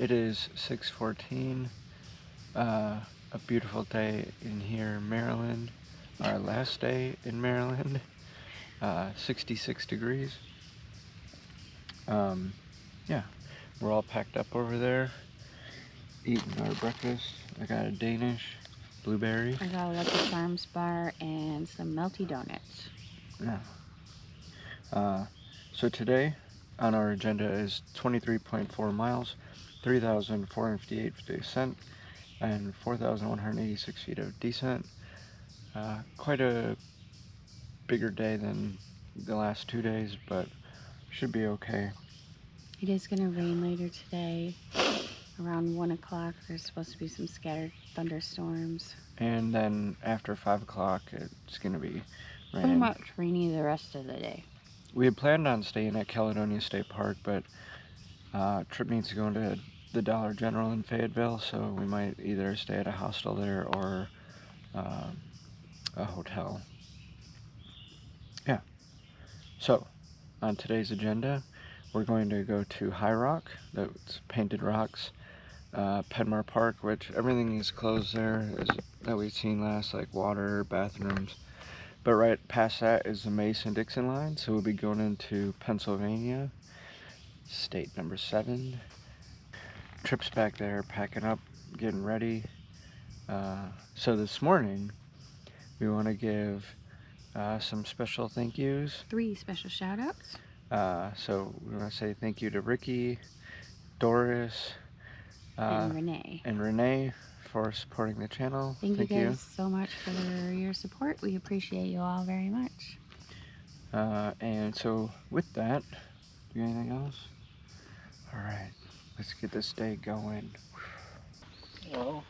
It is 6:14, a beautiful day in here in Maryland, our last day in Maryland, 66 degrees. Yeah, we're all packed up over there, eating our breakfast. I got a Danish blueberry. I got a Lucky Charms bar and some melty donuts. Yeah. So today on our agenda is 23.4 miles, 3,458 feet of ascent, and 4,186 feet of descent. Quite a bigger day than the last 2 days, but should be okay. It is going to rain later today. Around 1 o'clock, there's supposed to be some scattered thunderstorms. And then after 5 o'clock, it's going to be raining. Pretty much rainy the rest of the day. We had planned on staying at Caledonia State Park, but trip needs to go into the Dollar General in Fayetteville, so we might either stay at a hostel there or a hotel. Yeah. So, on today's agenda, we're going to go to High Rock, that's Painted Rocks, Penmar Park, which everything is closed there that we've seen last, like water, bathrooms. But right past that is the Madon Dixon Line, so we'll be going into Pennsylvania, state number 7. Trips back there, packing up, getting ready. So this morning, we want to give some special thank yous. 3 special shout outs. So we want to say thank you to Ricky, Doris, and Renee for supporting the channel. Thank you guys so much for your support. We appreciate you all very much. And so with that, do you have anything else? All right, let's get this day going. Well,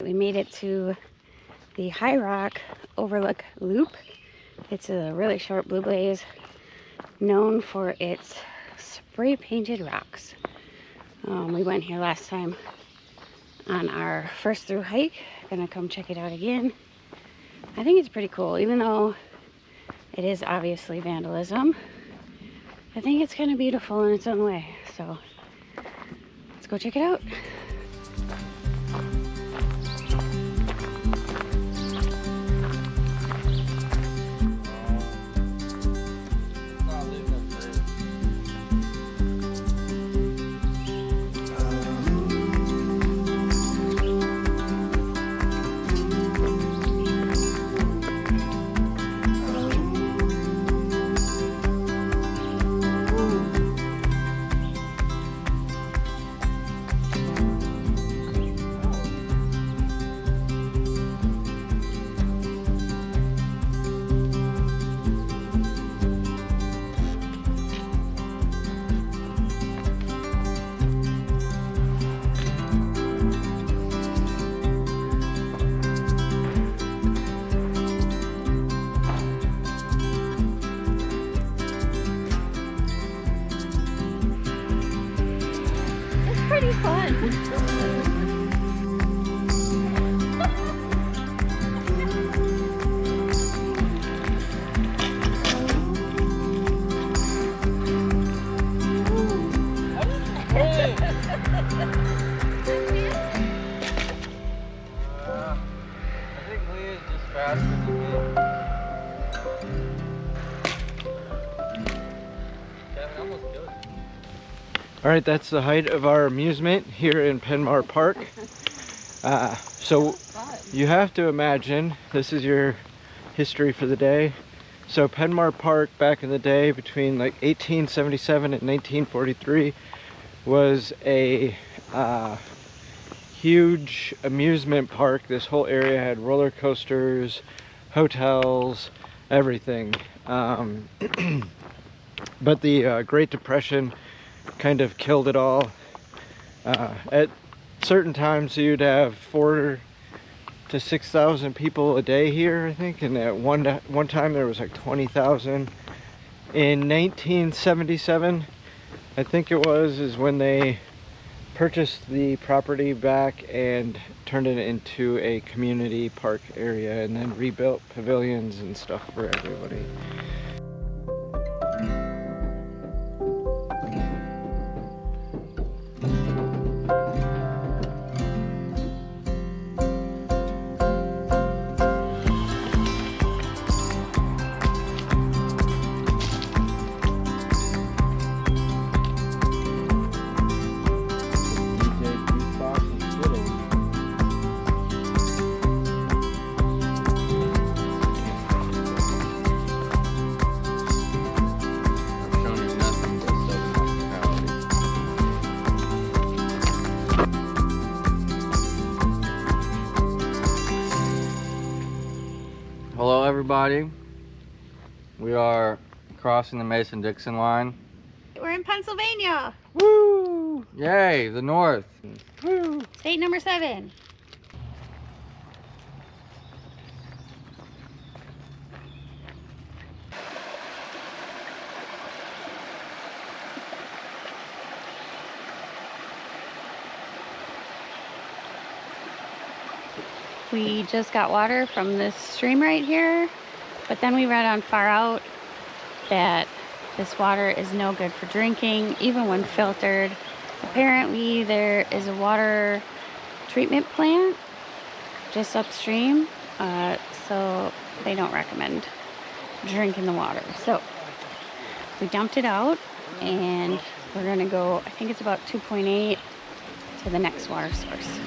we made it to the High Rock Overlook Loop. It's a really short blue blaze known for its spray painted rocks. We went here last time on our first through hike. Gonna come check it out again. I think it's pretty cool, even though it is obviously vandalism. I think it's kind of beautiful in its own way. So let's go check it out. Pretty fun. I think Lee is just faster than me. Kevin almost killed you. All right, that's the height of our amusement here in Penmar Park. So you have to imagine, this is your history for the day. So Penmar Park back in the day between like 1877 and 1943 was a huge amusement park. This whole area had roller coasters, hotels, everything. But the Great Depression kind of killed it all. At certain times you'd have 4,000 to 6,000 people a day here, I think, and at one time there was like 20,000. In 1977 I think it is when they purchased the property back and turned it into a community park area and then rebuilt pavilions and stuff for everybody. Hello everybody, we are crossing the Madon Dixon Line. We're in Pennsylvania. Woo! Yay, the north. Woo! State number 7. We just got water from this stream right here, but then we read on Far Out that this water is no good for drinking, even when filtered. Apparently there is a water treatment plant just upstream, so they don't recommend drinking the water. So we dumped it out and we're gonna go, I think it's about 2.8 to the next water source.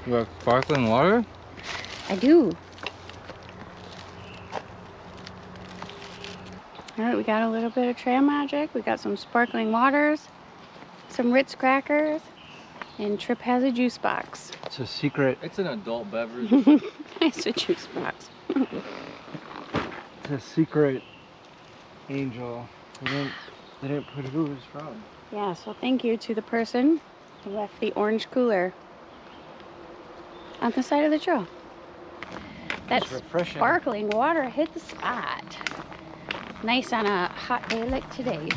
You have sparkling water? I do. All right, we got a little bit of trail magic. We got some sparkling waters, some Ritz crackers, and Trip has a juice box. It's a secret. It's an adult beverage. It's a juice box. It's a secret angel. They didn't put who it was from. Yeah, so thank you to the person who left the orange cooler on the side of the trail. That It's refreshing. sparkling water hit the spot. Nice on a hot day like today.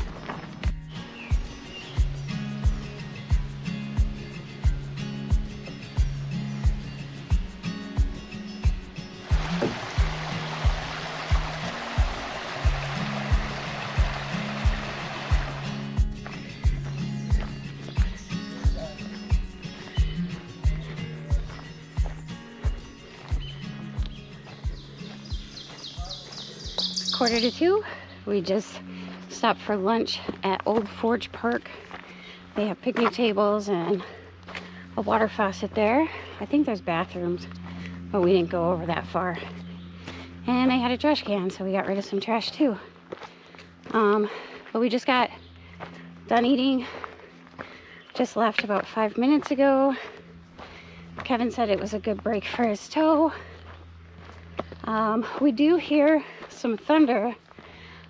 Quarter to 2. We just stopped for lunch at Old Forge Park. They have picnic tables and a water faucet there. I think there's bathrooms, but we didn't go over that far. And they had a trash can, so we got rid of some trash too. But we just got done eating. Just left about 5 minutes ago. Kevin said it was a good break for his toe. We do hear some thunder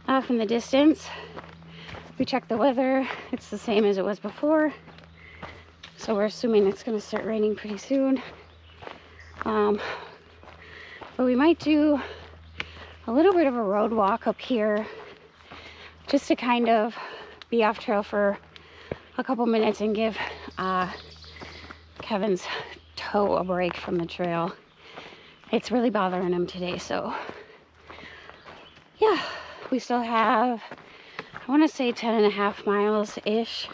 off in the distance. We checked the weather. It's the same as it was before. So we're assuming it's going to start raining pretty soon. But we might do a little bit of a road walk up here just to kind of be off trail for a couple minutes and give Kevin's toe a break from the trail. It's really bothering him today, so yeah, we still have, I want to say 10.5 miles ish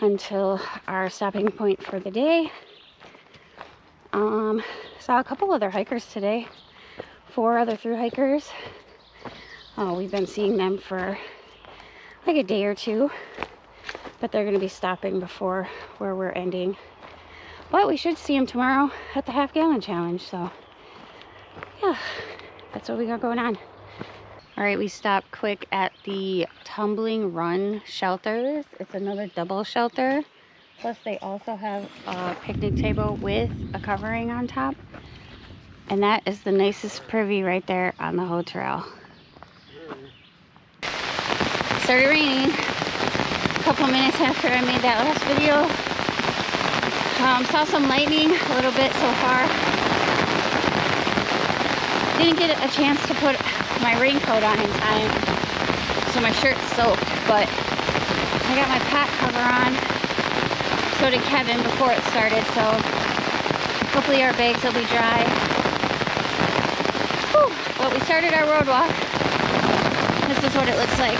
until our stopping point for the day. Saw a couple other hikers today, 4 other through hikers. We've been seeing them for like a day or two, but they're going to be stopping before where we're ending. But we should see him tomorrow at the half-gallon challenge, so yeah, that's what we got going on. All right, we stopped quick at the Tumbling Run shelters. It's another double shelter. Plus they also have a picnic table with a covering on top. And that is the nicest privy right there on the whole trail. It started raining a couple minutes after I made that last video. Saw some lightning a little bit so far. Didn't get a chance to put my raincoat on in time, so my shirt's soaked, but I got my pot cover on. So did Kevin before it started, so hopefully our bags will be dry. Whew. But we started our road walk. This is what it looks like.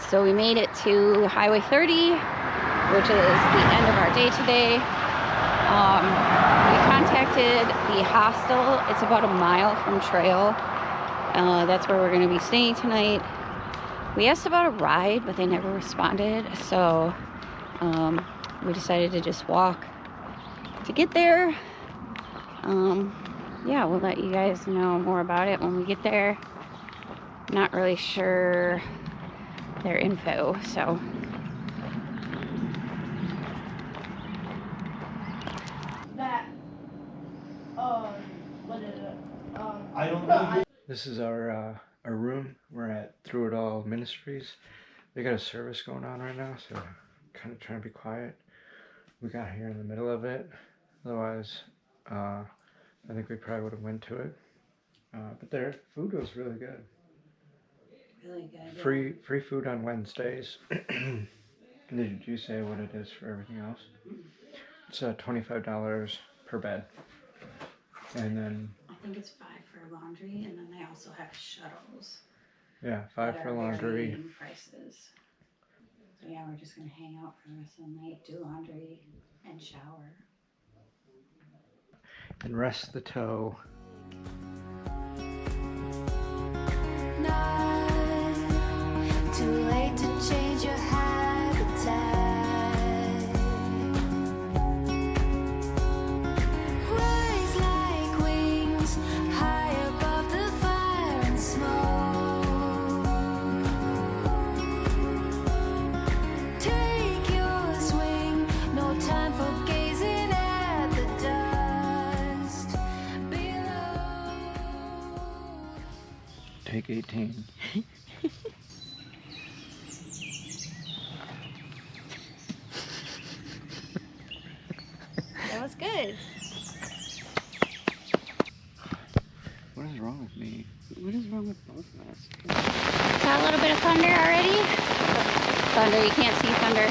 So we made it to Highway 30, which is the end of our day today. We contacted the hostel. It's about a mile from trail. That's where we're going to be staying tonight. We asked about a ride, but they never responded. So we decided to just walk to get there. Yeah, we'll let you guys know more about it when we get there. Not really sure their info, so I don't know. This is our room. We're at Thru It All Ministries. They got a service going on right now, so kind of trying to be quiet. We got here in the middle of it. Otherwise, I think we probably would have went to it. But their food was really good. really good. Free food on Wednesdays. Did you say what it is for everything else? It's $25 per bed. And then I think it's $5 for laundry, and then they also have shuttles. Yeah, $5 for laundry. Varying prices. So yeah, we're just gonna hang out for the rest of the night, do laundry, and shower. And rest the toe. Not too late to change your habitat. Rise like wings high above the fire and smoke. Take your swing, no time for gazing at the dust below. Take 18. That was good. What is wrong with me? What is wrong with both of us? Saw a little bit of thunder already? Thunder, you can't see thunder.